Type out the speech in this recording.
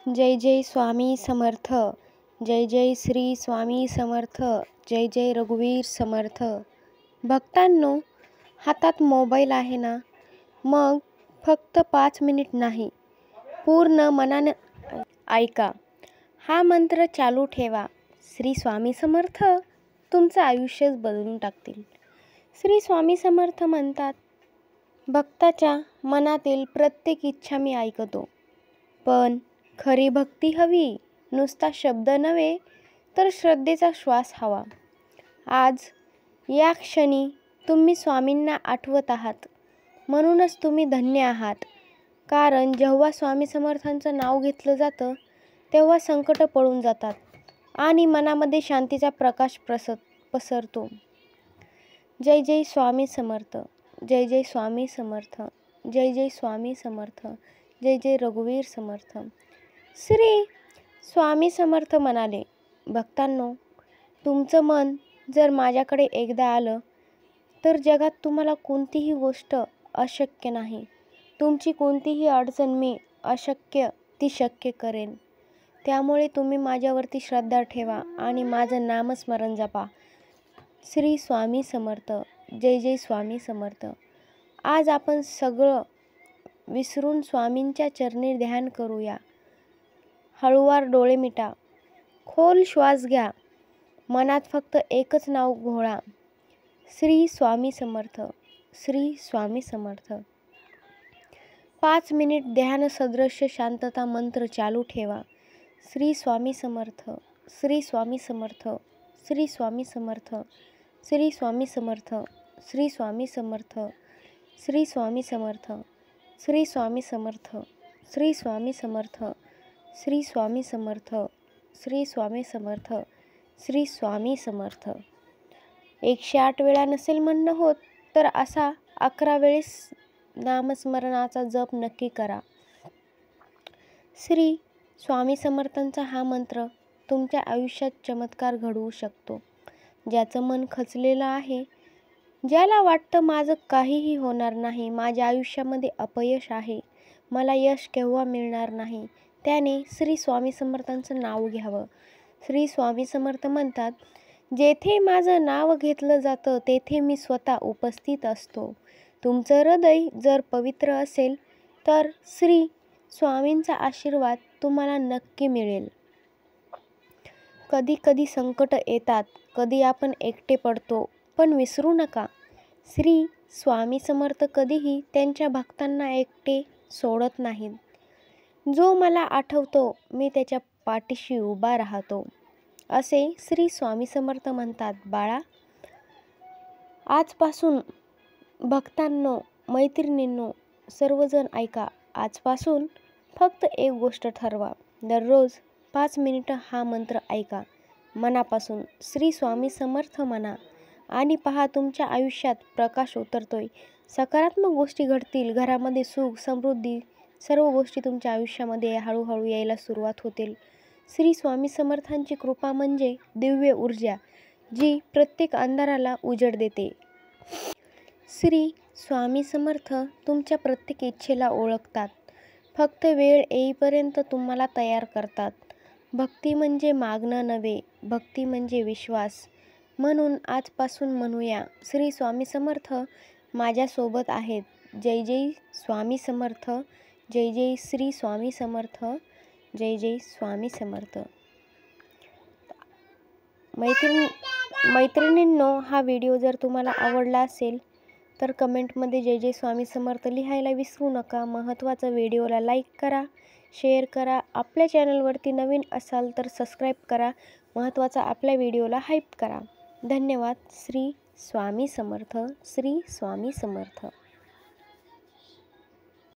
जय जय स्वामी समर्थ. जय जय श्री स्वामी समर्थ. जय जय रघुवीर समर्थ. भक्तांनो, हातात मोबाईल आहे ना, मग फक्त 5 मिनिट नाही, पूर्ण मनाने ऐका. हा मंत्र चालू ठेवा. श्री स्वामी समर्थ तुमचं आयुष्यच बदलून टाकतील. श्री स्वामी समर्थ म्हणतात, भक्ताच्या मनातील प्रत्येक इच्छा मी ऐकतो, पण खरी भक्ती हवी, नुसता शब्द नव्हे तर श्रद्धेचा श्वास हवा. आज या क्षणी तुम्ही स्वामींना आठवत आहात, म्हणूनच तुम्ही धन्य आहात. कारण जेव्हा स्वामी समर्थांचं नाव घेतलं जातं तेव्हा संकट पळून जातात आणि मनामध्ये शांतीचा प्रकाश पसरतो. जय जय स्वामी समर्थ. जय जय स्वामी समर्थ. जय जय स्वामी समर्थ. जय जय रघुवीर समर्थ. श्री स्वामी समर्थ म्हणाले, भक्तांनो, तुमचं मन जर माझ्याकडे एकदा आलं तर जगात तुम्हाला कोणतीही गोष्ट अशक्य नाही. तुमची कोणतीही अडचण मी अशक्य ती शक्य करेन. त्यामुळे तुम्ही माझ्यावरती श्रद्धा ठेवा आणि माझं नामस्मरण जपा. श्री स्वामी समर्थ. जय जय स्वामी समर्थ. आज आपण सगळं विसरून स्वामींच्या चरणी ध्यान करूया. हळूवार डोळे मिटा, खोल श्वास घ्या, मनात फक्त एकच नाव घोळा, श्री स्वामी समर्थ. श्री स्वामी समर्थ. 5 मिनिट ध्यान सदृश्य शांतता मंत्र चालू ठेवा. श्री स्वामी समर्थ. श्री स्वामी समर्थ. श्री स्वामी समर्थ. श्री स्वामी समर्थ. श्री स्वामी समर्थ. श्री स्वामी समर्थ. श्री स्वामी समर्थ. श्री स्वामी समर्थ. श्री स्वामी समर्थ. श्री स्वामी समर्थ. श्री स्वामी समर्थ. 108 वेळा नसेल म्हणणं होत तर असा 11 वेळेस नामस्मरणाचा जप नक्की करा. श्री स्वामी समर्थांचा हा मंत्र तुमच्या आयुष्यात चमत्कार घडवू शकतो. ज्याचं मन खचलेलं आहे, ज्याला वाटतं माझं काहीही होणार नाही, माझ्या आयुष्यामध्ये अपयश आहे, मला यश केव्हा मिळणार नाही, त्याने श्री स्वामी समर्थांचं नाव घ्यावं. श्री स्वामी समर्थ म्हणतात, जेथे माझं नाव घेतलं जातं तेथे मी स्वतः उपस्थित असतो. तुमचं हृदय जर पवित्र असेल तर श्री स्वामींचा आशीर्वाद तुम्हाला नक्की मिळेल. कधी कधी संकट येतात, कधी आपण एकटे पडतो, पण विसरू नका, श्री स्वामी समर्थ कधीही त्यांच्या भक्तांना एकटे सोडत नाहीत. जो मला आठवतो मी त्याच्या पाठीशी उभा राहतो, असे श्री स्वामी समर्थ म्हणतात. बाळा, आजपासून भक्तांनो, मैत्रिणींनो, सर्वजण ऐका. आजपासून फक्त एक गोष्ट ठरवा. दररोज 5 मिनिटं हा मंत्र ऐका. मनापासून श्री स्वामी समर्थ म्हणा आणि पहा तुमच्या आयुष्यात प्रकाश उतरतोय. सकारात्मक गोष्टी घडतील. घरामध्ये सुख, समृद्धी, सर्व गोष्टी तुमच्या आयुष्यामध्ये हळूहळू यायला सुरुवात होतील. श्री स्वामी समर्थांची कृपा म्हणजे दिव्य ऊर्जा, जी प्रत्येक अंधाराला उजेड देते. श्री स्वामी समर्थ तुमच्या प्रत्येक इच्छेला ओळखतात. फक्त वेळ येईपर्यंत तुम्हाला तयार करतात. भक्ती म्हणजे मागणं नव्हे, भक्ती म्हणजे विश्वास. म्हणून आजपासून म्हणूया, श्री स्वामी समर्थ माझ्यासोबत आहेत. जय जय स्वामी समर्थ. जय जय श्री स्वामी समर्थ. जय जय स्वामी समर्थ. मैत्रिणींनो, हा व्हिडिओ जर तुम्हाला आवडला असेल तर कमेंटमध्ये जय जय स्वामी समर्थ लिहायला विसरू नका. महत्त्वाचा व्हिडिओला लाईक करा, शेअर करा. आपल्या चॅनलवरती नवीन असाल तर सबस्क्राईब करा. महत्त्वाचा आपल्या व्हिडिओला हाईप करा. धन्यवाद. श्री स्वामी समर्थ. श्री स्वामी समर्थ.